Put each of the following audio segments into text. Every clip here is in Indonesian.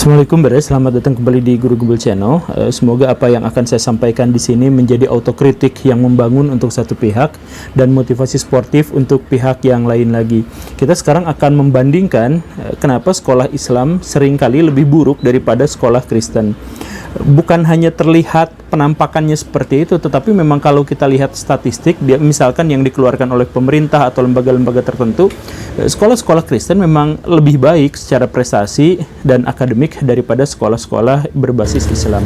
Assalamualaikum selamat datang kembali di Guru Gembel Channel. Semoga apa yang akan saya sampaikan di sini menjadi autokritik yang membangun untuk satu pihak dan motivasi sportif untuk pihak yang lain lagi. Kita sekarang akan membandingkan kenapa sekolah Islam seringkali lebih buruk daripada sekolah Kristen. Bukan hanya terlihat penampakannya seperti itu, tetapi memang kalau kita lihat statistik, misalkan yang dikeluarkan oleh pemerintah atau lembaga-lembaga tertentu, sekolah-sekolah Kristen memang lebih baik secara prestasi dan akademik daripada sekolah-sekolah berbasis Islam.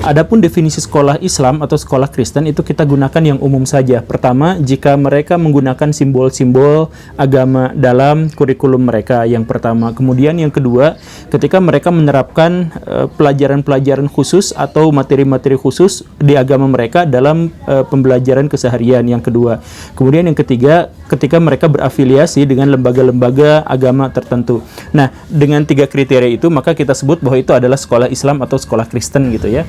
Adapun definisi sekolah Islam atau sekolah Kristen itu kita gunakan yang umum saja. Pertama, jika mereka menggunakan simbol-simbol agama dalam kurikulum mereka, yang pertama. Kemudian yang kedua, ketika mereka menerapkan pelajaran-pelajaran khusus atau materi-materi khusus di agama mereka dalam pembelajaran keseharian, yang kedua. Kemudian yang ketiga, ketika mereka berafiliasi dengan lembaga-lembaga agama tertentu. Nah, dengan tiga kriteria itu, maka kita sebut bahwa itu adalah sekolah Islam atau sekolah Kristen gitu ya.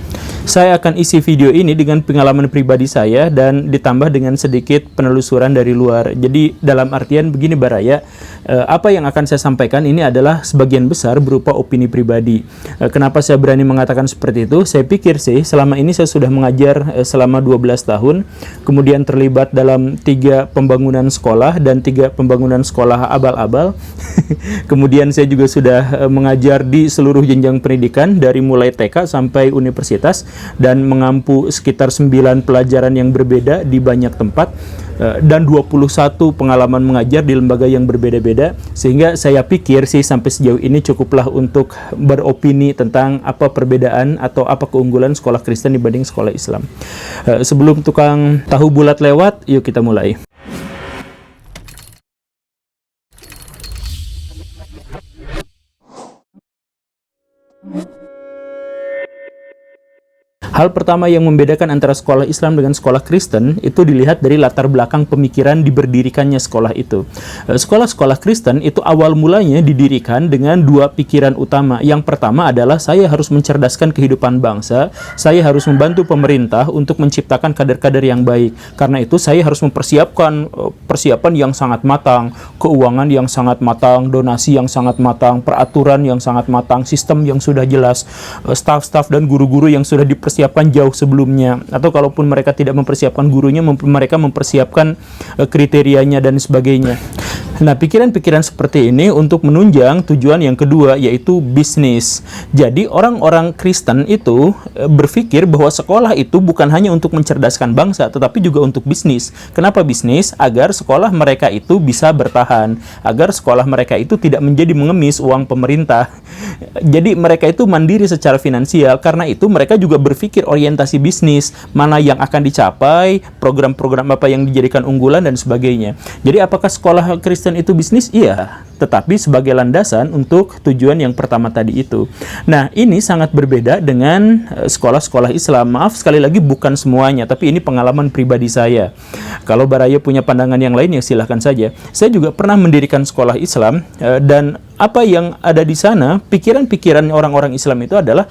Saya akan isi video ini dengan pengalaman pribadi saya dan ditambah dengan sedikit penelusuran dari luar. Jadi dalam artian begini Baraya, apa yang akan saya sampaikan ini adalah sebagian besar berupa opini pribadi. Kenapa saya berani mengatakan seperti itu? Saya pikir sih selama ini saya sudah mengajar selama 12 tahun, kemudian terlibat dalam 3 pembangunan sekolah dan 3 pembangunan sekolah abal-abal. Kemudian saya juga sudah mengajar di seluruh jenjang pendidikan dari mulai TK sampai universitas dan mengampu sekitar 9 pelajaran yang berbeda di banyak tempat dan 21 pengalaman mengajar di lembaga yang berbeda-beda, sehingga saya pikir sih sampai sejauh ini cukuplah untuk beropini tentang apa perbedaan atau apa keunggulan sekolah Kristen dibanding sekolah Islam. Sebelum tukang tahu bulat lewat, yuk kita mulai. Hal pertama yang membedakan antara sekolah Islam dengan sekolah Kristen itu dilihat dari latar belakang pemikiran diberdirikannya sekolah itu. Sekolah-sekolah Kristen itu awal mulanya didirikan dengan 2 pikiran utama. Yang pertama adalah saya harus mencerdaskan kehidupan bangsa, saya harus membantu pemerintah untuk menciptakan kader-kader yang baik. Karena itu saya harus mempersiapkan persiapan yang sangat matang, keuangan yang sangat matang, donasi yang sangat matang, peraturan yang sangat matang, sistem yang sudah jelas, staf-staf dan guru-guru yang sudah dipersiapkan jauh sebelumnya, atau kalaupun mereka tidak mempersiapkan gurunya, mereka mempersiapkan kriterianya dan sebagainya. Nah, pikiran-pikiran seperti ini untuk menunjang tujuan yang kedua, yaitu bisnis. Jadi orang-orang Kristen itu berpikir bahwa sekolah itu bukan hanya untuk mencerdaskan bangsa, tetapi juga untuk bisnis. Kenapa bisnis? Agar sekolah mereka itu bisa bertahan, agar sekolah mereka itu tidak menjadi mengemis uang pemerintah. Jadi mereka itu mandiri secara finansial. Karena itu mereka juga berpikir orientasi bisnis, mana yang akan dicapai, program-program apa yang dijadikan unggulan dan sebagainya. Jadi apakah sekolah Kristen itu bisnis? Iya, tetapi sebagai landasan untuk tujuan yang pertama tadi itu. Nah, ini sangat berbeda dengan sekolah-sekolah Islam. Maaf sekali lagi bukan semuanya, tapi ini pengalaman pribadi saya. Kalau Baraya punya pandangan yang lain ya silahkan saja. Saya juga pernah mendirikan sekolah Islam dan apa yang ada di sana, pikiran-pikiran orang-orang Islam itu adalah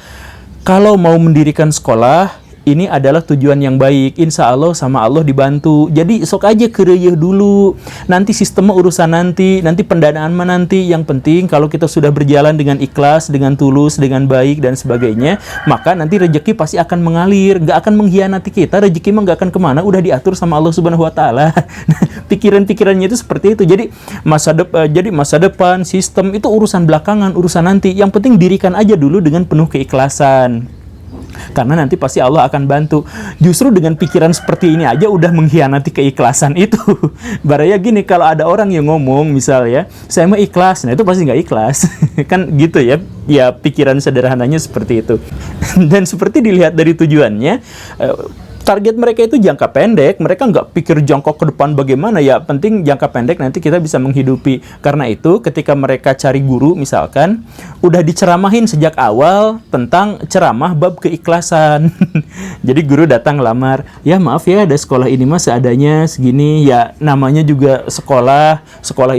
kalau mau mendirikan sekolah, ini adalah tujuan yang baik. Insya Allah sama Allah dibantu. Jadi sok aja kereyeh dulu. Nanti sistemnya urusan nanti pendanaan mah nanti. Yang penting kalau kita sudah berjalan dengan ikhlas, dengan tulus, dengan baik dan sebagainya, maka nanti rezeki pasti akan mengalir. Nggak akan mengkhianati kita. Rezeki mah nggak akan kemana. Udah diatur sama Allah Subhanahu Wa Taala. Pikiran-pikirannya itu seperti itu. Jadi masa depan, sistem itu urusan belakangan, urusan nanti. Yang penting dirikan aja dulu dengan penuh keikhlasan. Karena nanti pasti Allah akan bantu. Justru dengan pikiran seperti ini aja udah mengkhianati keikhlasan itu. Baraya gini, kalau ada orang yang ngomong misal ya, saya mau ikhlas, nah itu pasti nggak ikhlas. Kan gitu ya. Ya pikiran sederhananya seperti itu. Dan seperti dilihat dari tujuannya, target mereka itu jangka pendek, mereka nggak pikir jangkau ke depan bagaimana, ya penting jangka pendek nanti kita bisa menghidupi. Karena itu ketika mereka cari guru misalkan, udah diceramahin sejak awal tentang ceramah bab keikhlasan. Jadi guru datang lamar, ya maaf ya ada sekolah ini mas seadanya segini, ya namanya juga sekolah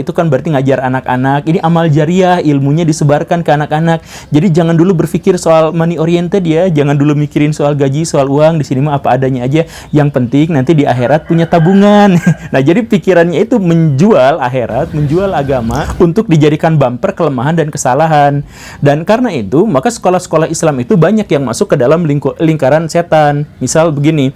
itu kan berarti ngajar anak-anak, ini amal jariah, ilmunya disebarkan ke anak-anak. Jadi jangan dulu berpikir soal money oriented ya, jangan dulu mikirin soal gaji, soal uang, di sini mah apa adanya seadanya aja. Yang penting nanti di akhirat punya tabungan. Nah, jadi pikirannya itu menjual akhirat, menjual agama untuk dijadikan bumper kelemahan dan kesalahan. Dan karena itu, maka sekolah-sekolah Islam itu banyak yang masuk ke dalam lingkaran setan. Misal begini,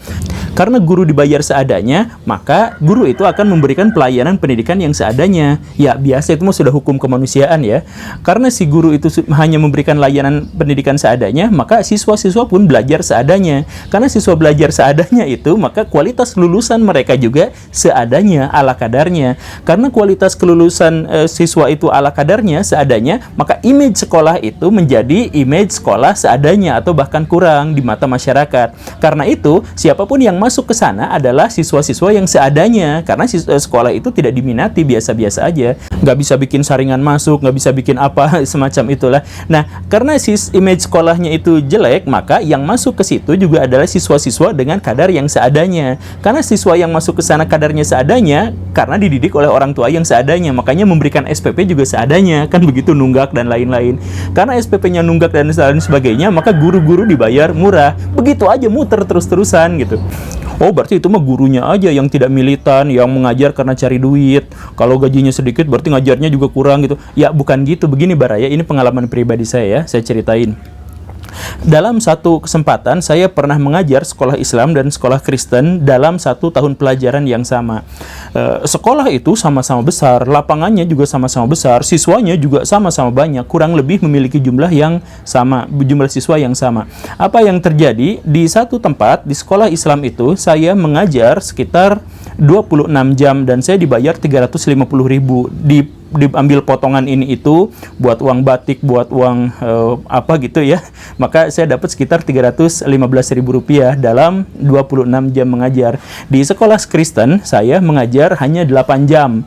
karena guru dibayar seadanya, maka guru itu akan memberikan pelayanan pendidikan yang seadanya. Ya, biasa itu mah sudah hukum kemanusiaan ya. Karena si guru itu hanya memberikan layanan pendidikan seadanya, maka siswa-siswa pun belajar seadanya. Karena siswa belajar seadanya itu, maka kualitas lulusan mereka juga seadanya, ala kadarnya. Karena kualitas kelulusan siswa itu ala kadarnya, seadanya, maka image sekolah itu menjadi image sekolah seadanya atau bahkan kurang di mata masyarakat. Karena itu, siapapun yang masuk ke sana adalah siswa-siswa yang seadanya. Karena sekolah itu tidak diminati, biasa-biasa aja. Nggak bisa bikin saringan masuk, nggak bisa bikin apa, semacam itulah. Nah, karena image sekolahnya itu jelek, maka yang masuk ke situ juga adalah siswa-siswa dengan kadar yang seadanya. Karena siswa yang masuk ke sana kadarnya seadanya, karena dididik oleh orang tua yang seadanya, makanya memberikan SPP juga seadanya, kan begitu, nunggak dan lain-lain. Karena SPP-nya nunggak dan lain sebagainya, maka guru-guru dibayar murah. Begitu aja muter terus-terusan gitu. Oh, berarti itu mah gurunya aja yang tidak militan, yang mengajar karena cari duit. Kalau gajinya sedikit, berarti ngajarnya juga kurang gitu. Ya, bukan gitu. Begini Baraya, ini pengalaman pribadi saya ya, saya ceritain. Dalam satu kesempatan, saya pernah mengajar sekolah Islam dan sekolah Kristen dalam satu tahun pelajaran yang sama. Sekolah itu sama-sama besar, lapangannya juga sama-sama besar, siswanya juga sama-sama banyak, kurang lebih memiliki jumlah yang sama, jumlah siswa yang sama. Apa yang terjadi? Di satu tempat, di sekolah Islam itu, saya mengajar sekitar 26 jam dan saya dibayar 350.000. Diambil potongan ini itu buat uang batik, buat uang apa gitu ya, maka saya dapat sekitar 315.000 rupiah dalam 26 jam mengajar. Di sekolah Kristen saya mengajar hanya 8 jam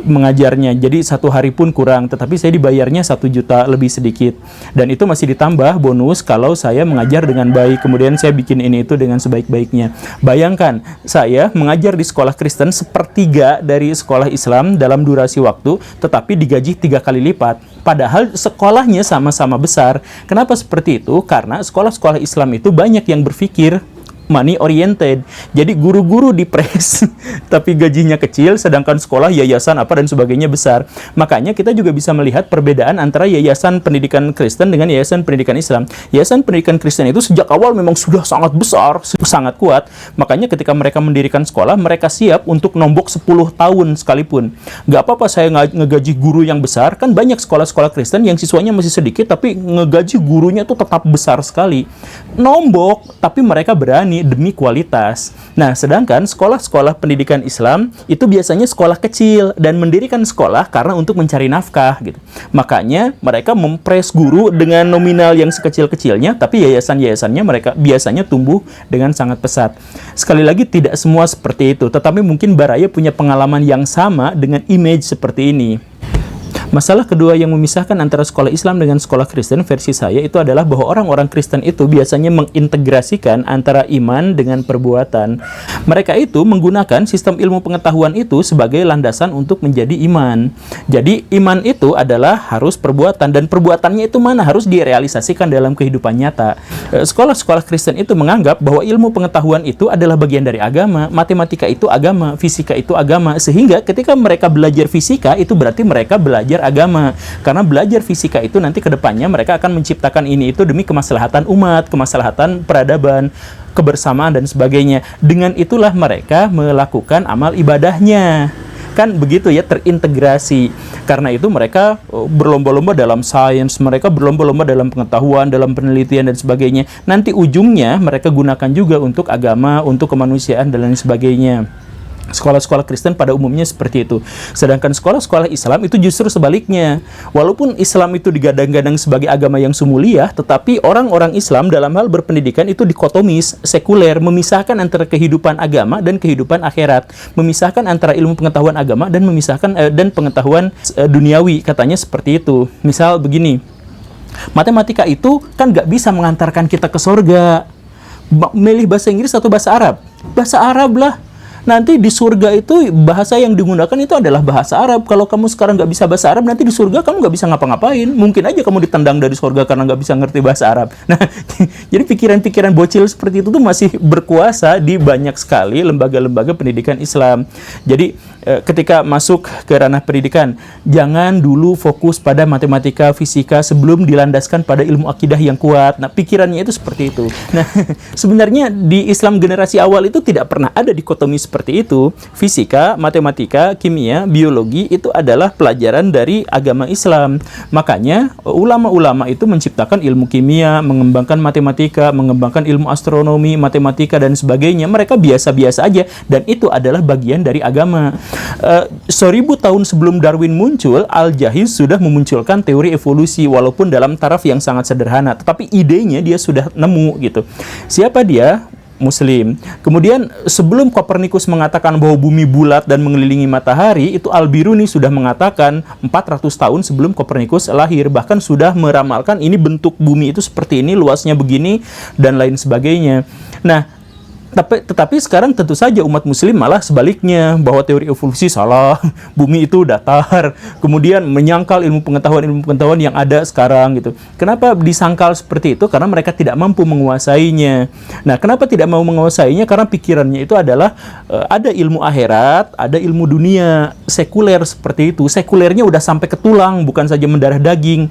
mengajarnya, jadi satu hari pun kurang, tetapi saya dibayarnya 1 juta lebih sedikit, dan itu masih ditambah bonus kalau saya mengajar dengan baik, kemudian saya bikin ini itu dengan sebaik-baiknya. Bayangkan, saya mengajar di sekolah Kristen sepertiga dari sekolah Islam dalam durasi waktu, tetapi digaji 3 kali lipat. Padahal sekolahnya sama-sama besar. Kenapa seperti itu? Karena sekolah-sekolah Islam itu banyak yang berpikir money oriented. Jadi guru-guru dipres tapi gajinya kecil, sedangkan sekolah, yayasan apa dan sebagainya besar. Makanya kita juga bisa melihat perbedaan antara yayasan pendidikan Kristen dengan yayasan pendidikan Islam. Yayasan pendidikan Kristen itu sejak awal memang sudah sangat besar, sangat kuat. Makanya ketika mereka mendirikan sekolah, mereka siap untuk nombok 10 tahun sekalipun. Gak apa-apa saya ngegaji guru yang besar, kan banyak sekolah-sekolah Kristen yang siswanya masih sedikit tapi ngegaji gurunya tuh tetap besar sekali. Nombok, tapi mereka berani demi kualitas. Nah, sedangkan sekolah-sekolah pendidikan Islam itu biasanya sekolah kecil dan mendirikan sekolah karena untuk mencari nafkah gitu. Makanya mereka mempres guru dengan nominal yang sekecil-kecilnya, tapi yayasan-yayasannya mereka biasanya tumbuh dengan sangat pesat. Sekali lagi, tidak semua seperti itu, tetapi mungkin Baraya punya pengalaman yang sama dengan image seperti ini. Masalah kedua yang memisahkan antara sekolah Islam dengan sekolah Kristen versi saya itu adalah bahwa orang-orang Kristen itu biasanya mengintegrasikan antara iman dengan perbuatan. Mereka itu menggunakan sistem ilmu pengetahuan itu sebagai landasan untuk menjadi iman. Jadi iman itu adalah harus perbuatan, dan perbuatannya itu mana harus direalisasikan dalam kehidupan nyata. Sekolah-sekolah Kristen itu menganggap bahwa ilmu pengetahuan itu adalah bagian dari agama, matematika itu agama, fisika itu agama, sehingga ketika mereka belajar fisika itu berarti mereka belajar agama, karena belajar fisika itu nanti ke depannya mereka akan menciptakan ini itu demi kemaslahatan umat, kemaslahatan peradaban, kebersamaan dan sebagainya. Dengan itulah mereka melakukan amal ibadahnya. Kan begitu ya, terintegrasi. Karena itu mereka berlomba-lomba dalam sains, mereka berlomba-lomba dalam pengetahuan, dalam penelitian dan sebagainya. Nanti ujungnya mereka gunakan juga untuk agama, untuk kemanusiaan dan lain sebagainya. Sekolah-sekolah Kristen pada umumnya seperti itu. Sedangkan sekolah-sekolah Islam itu justru sebaliknya. Walaupun Islam itu digadang-gadang sebagai agama yang sumuliah, tetapi orang-orang Islam dalam hal berpendidikan itu dikotomis, sekuler, memisahkan antara kehidupan agama dan kehidupan akhirat, memisahkan antara ilmu pengetahuan agama dan memisahkan dan pengetahuan duniawi, katanya seperti itu. Misal begini, matematika itu kan nggak bisa mengantarkan kita ke surga. Milih bahasa Inggris atau bahasa Arab? Bahasa Arab lah. nanti di surga itu bahasa yang digunakan itu adalah bahasa Arab. Kalau kamu sekarang nggak bisa bahasa Arab, nanti di surga kamu nggak bisa ngapa-ngapain. Mungkin aja kamu ditendang dari surga karena nggak bisa ngerti bahasa Arab. Nah, jadi pikiran-pikiran bocil seperti itu tuh masih berkuasa di banyak sekali lembaga-lembaga pendidikan Islam. Jadi ketika masuk ke ranah pendidikan, jangan dulu fokus pada matematika, fisika sebelum dilandaskan pada ilmu akidah yang kuat. Nah, pikirannya itu seperti itu. Nah, sebenarnya di Islam generasi awal itu tidak pernah ada dikotomi seperti itu. Fisika, matematika, kimia, biologi itu adalah pelajaran dari agama Islam. Makanya ulama-ulama itu menciptakan ilmu kimia, mengembangkan matematika, mengembangkan ilmu astronomi, matematika dan sebagainya. Mereka biasa-biasa aja, dan itu adalah bagian dari agama. 1000 tahun sebelum Darwin muncul, Al-Jahiz sudah memunculkan teori evolusi, walaupun dalam taraf yang sangat sederhana, tetapi idenya dia sudah nemu gitu. Siapa dia? Muslim. Kemudian sebelum Kopernikus mengatakan bahwa bumi bulat dan mengelilingi matahari, itu Al-Biruni sudah mengatakan 400 tahun sebelum Kopernikus lahir, bahkan sudah meramalkan ini bentuk bumi itu seperti ini, luasnya begini dan lain sebagainya. Nah, tetapi sekarang tentu saja umat muslim malah sebaliknya, bahwa teori evolusi salah, bumi itu datar, kemudian menyangkal ilmu pengetahuan yang ada sekarang gitu. Kenapa disangkal seperti itu? Karena mereka tidak mampu menguasainya. Nah, kenapa tidak mau menguasainya? Karena pikirannya itu adalah ada ilmu akhirat, ada ilmu dunia, sekuler seperti itu. Sekulernya udah sampai ke tulang, bukan saja mendarah daging.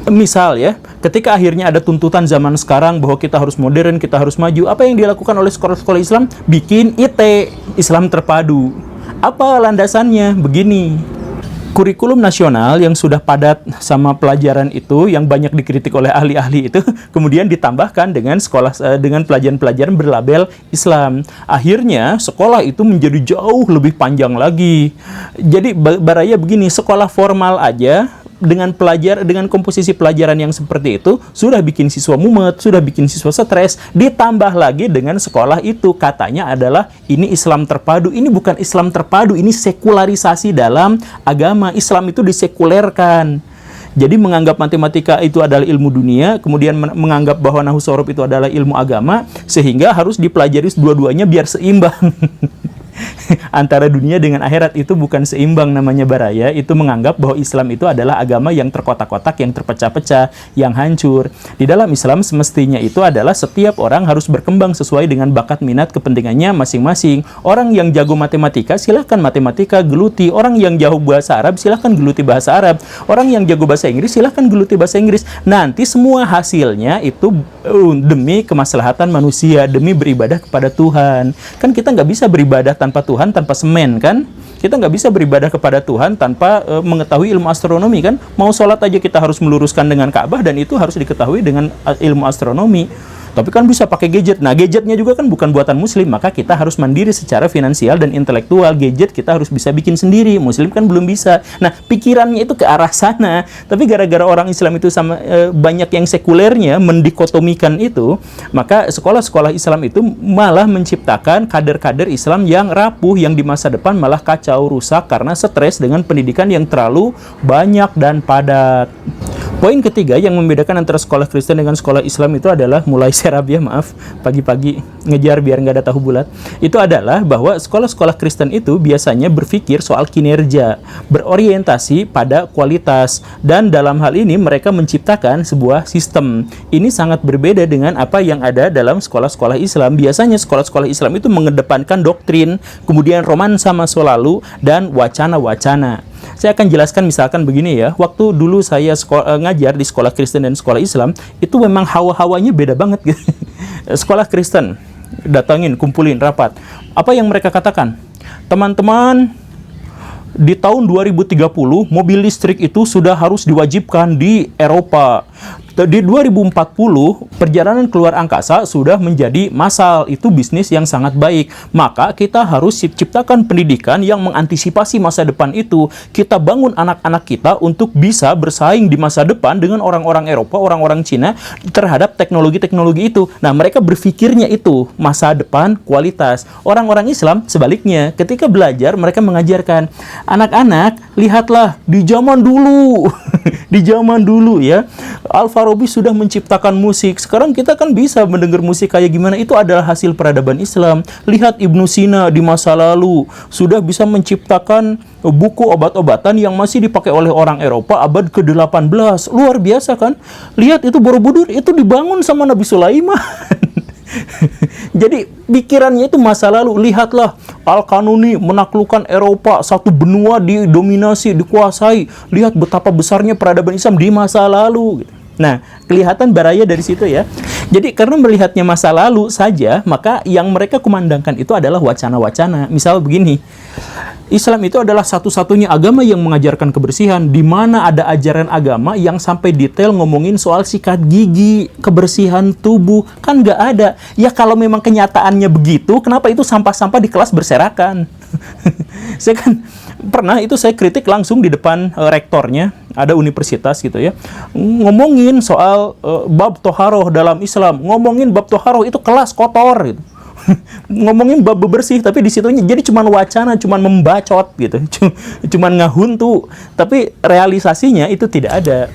Misal ya, ketika akhirnya ada tuntutan zaman sekarang bahwa kita harus modern, kita harus maju, apa yang dilakukan oleh sekolah-sekolah Islam? Bikin IT, Islam terpadu. Apa landasannya? Begini, kurikulum nasional yang sudah padat sama pelajaran itu, yang banyak dikritik oleh ahli-ahli itu, kemudian ditambahkan dengan dengan pelajaran-pelajaran berlabel Islam. Akhirnya sekolah itu menjadi jauh lebih panjang lagi. Jadi baraya begini, sekolah formal aja dengan komposisi pelajaran yang seperti itu sudah bikin siswa mumet, sudah bikin siswa stres, ditambah lagi dengan sekolah itu katanya adalah ini Islam terpadu. Ini bukan Islam terpadu, ini sekularisasi dalam agama. Islam itu disekulerkan. Jadi menganggap matematika itu adalah ilmu dunia, kemudian menganggap bahwa nahwu shorof itu adalah ilmu agama, sehingga harus dipelajari dua-duanya biar seimbang. Antara dunia dengan akhirat itu bukan seimbang namanya baraya. Itu menganggap bahwa Islam itu adalah agama yang terkotak-kotak, yang terpecah-pecah, yang hancur. Di dalam Islam semestinya itu adalah setiap orang harus berkembang sesuai dengan bakat minat kepentingannya masing-masing. Orang yang jago matematika silahkan matematika geluti, orang yang jago bahasa Arab silahkan geluti bahasa Arab, orang yang jago bahasa Inggris silahkan geluti bahasa Inggris. Nanti semua hasilnya itu demi kemaslahatan manusia, demi beribadah kepada Tuhan. Kan kita nggak bisa beribadah tanpa Tuhan, tanpa semen kan? Kita nggak bisa beribadah kepada Tuhan tanpa mengetahui ilmu astronomi kan? Mau sholat aja kita harus meluruskan dengan Ka'bah, dan itu harus diketahui dengan ilmu astronomi. Tapi kan bisa pakai gadget. Nah, gadgetnya juga kan bukan buatan Muslim, maka kita harus mandiri secara finansial dan intelektual. Gadget kita harus bisa bikin sendiri. Muslim kan belum bisa. Nah, pikirannya itu ke arah sana. Tapi gara-gara orang Islam itu sama banyak yang sekulernya mendikotomikan itu, maka sekolah-sekolah Islam itu malah menciptakan kader-kader Islam yang rapuh, yang di masa depan malah kacau, rusak karena stres dengan pendidikan yang terlalu banyak dan padat. Poin ketiga yang membedakan antara sekolah Kristen dengan sekolah Islam itu adalah, mulai serap ya, maaf, pagi-pagi ngejar biar nggak ada tahu bulat. Itu adalah bahwa sekolah-sekolah Kristen itu biasanya berpikir soal kinerja, berorientasi pada kualitas, dan dalam hal ini mereka menciptakan sebuah sistem. Ini sangat berbeda dengan apa yang ada dalam sekolah-sekolah Islam. Biasanya sekolah-sekolah Islam itu mengedepankan doktrin, kemudian romansa masa lalu, dan wacana-wacana. Saya akan jelaskan misalkan begini ya, waktu dulu saya ngajar di sekolah Kristen dan sekolah Islam, itu memang hawa-hawanya beda banget gitu. Sekolah Kristen, datangin, kumpulin, rapat. Apa yang mereka katakan? Teman-teman, di tahun 2030, mobil listrik itu sudah harus diwajibkan di Eropa. Di 2040, perjalanan keluar angkasa sudah menjadi massal. Itu bisnis yang sangat baik. Maka kita harus ciptakan pendidikan yang mengantisipasi masa depan itu. Kita bangun anak-anak kita untuk bisa bersaing di masa depan dengan orang-orang Eropa, orang-orang Cina terhadap teknologi-teknologi itu. Nah, mereka berpikirnya itu, masa depan, kualitas. Orang-orang Islam sebaliknya, ketika belajar mereka mengajarkan, anak-anak, lihatlah di zaman dulu. Di zaman dulu ya, Alfa Al-Farabi sudah menciptakan musik. Sekarang kita kan bisa mendengar musik kayak gimana. Itu adalah hasil peradaban Islam. Lihat Ibnu Sina di masa lalu sudah bisa menciptakan buku obat-obatan yang masih dipakai oleh orang Eropa abad ke-18. Luar biasa kan? Lihat itu Borobudur, itu dibangun sama Nabi Sulaiman. Jadi pikirannya itu masa lalu. Lihatlah Al-Kanuni menaklukkan Eropa, satu benua didominasi, dikuasai. Lihat betapa besarnya peradaban Islam di masa lalu. Nah, kelihatan baraya dari situ ya. Jadi karena melihatnya masa lalu saja, maka yang mereka kumandangkan itu adalah wacana-wacana. Misal begini, Islam itu adalah satu-satunya agama yang mengajarkan kebersihan. Di mana ada ajaran agama yang sampai detail ngomongin soal sikat gigi, kebersihan tubuh? Kan nggak ada. Ya kalau memang kenyataannya begitu, kenapa itu sampah-sampah di kelas berserakan? Saya kan pernah itu saya kritik langsung di depan rektornya, ada universitas gitu ya, ngomongin soal bab toharoh dalam Islam, ngomongin bab toharoh itu kelas kotor gitu. Ngomongin bab bebersih, tapi di situnya jadi cuman wacana, cuman membacot gitu, cuman ngahuntu, tapi realisasinya itu tidak ada.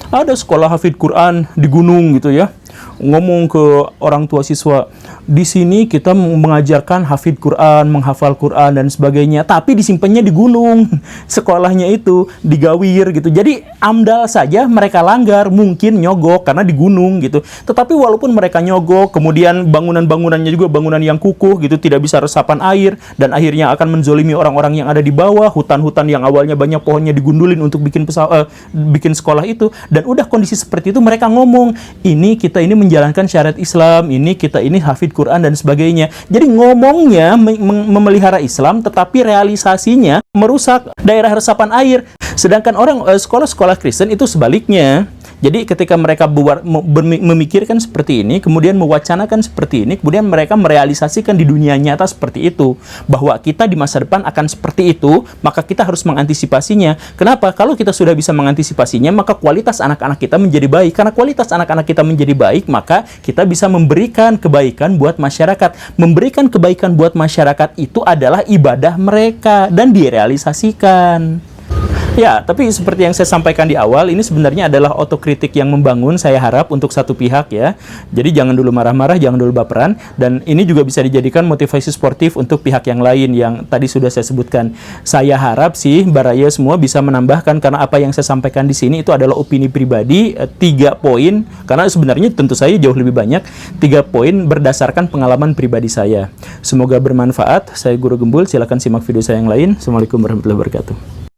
Ada sekolah hafidz Quran di gunung gitu ya, ngomong ke orang tua siswa, di sini kita mengajarkan hafidz Quran, menghafal Quran dan sebagainya, tapi disimpannya di gunung, sekolahnya itu di Gawir gitu. Jadi amdal saja mereka langgar, mungkin nyogok karena di gunung gitu. Tetapi walaupun mereka nyogok, kemudian bangunan-bangunannya juga bangunan yang kukuh gitu, tidak bisa resapan air, dan akhirnya akan menzolimi orang-orang yang ada di bawah. Hutan-hutan yang awalnya banyak pohonnya digundulin untuk bikin bikin sekolah itu. Dan udah kondisi seperti itu mereka ngomong, kita ini menjalankan syariat Islam, kita ini hafidz Quran dan sebagainya. Jadi ngomongnya memelihara Islam, tetapi realisasinya merusak daerah resapan air. Sedangkan orang sekolah-sekolah Kristen itu sebaliknya. Jadi ketika mereka memikirkan seperti ini, kemudian mewacanakan seperti ini, kemudian mereka merealisasikan di dunia nyata seperti itu, bahwa kita di masa depan akan seperti itu, maka kita harus mengantisipasinya. Kenapa? Kalau kita sudah bisa mengantisipasinya, maka kualitas anak-anak kita menjadi baik. Karena kualitas anak-anak kita menjadi baik, maka kita bisa memberikan kebaikan buat masyarakat. Memberikan kebaikan buat masyarakat itu adalah ibadah mereka dan direalisasikan. Ya, tapi seperti yang saya sampaikan di awal, ini sebenarnya adalah otokritik yang membangun, saya harap, untuk satu pihak ya. Jadi jangan dulu marah-marah, jangan dulu baperan, dan ini juga bisa dijadikan motivasi sportif untuk pihak yang lain yang tadi sudah saya sebutkan. Saya harap sih baraya semua bisa menambahkan, karena apa yang saya sampaikan di sini itu adalah opini pribadi, 3 poin, karena sebenarnya tentu saya jauh lebih banyak, 3 poin berdasarkan pengalaman pribadi saya. Semoga bermanfaat. Saya Guru Gembul, silakan simak video saya yang lain. Assalamualaikum warahmatullahi wabarakatuh.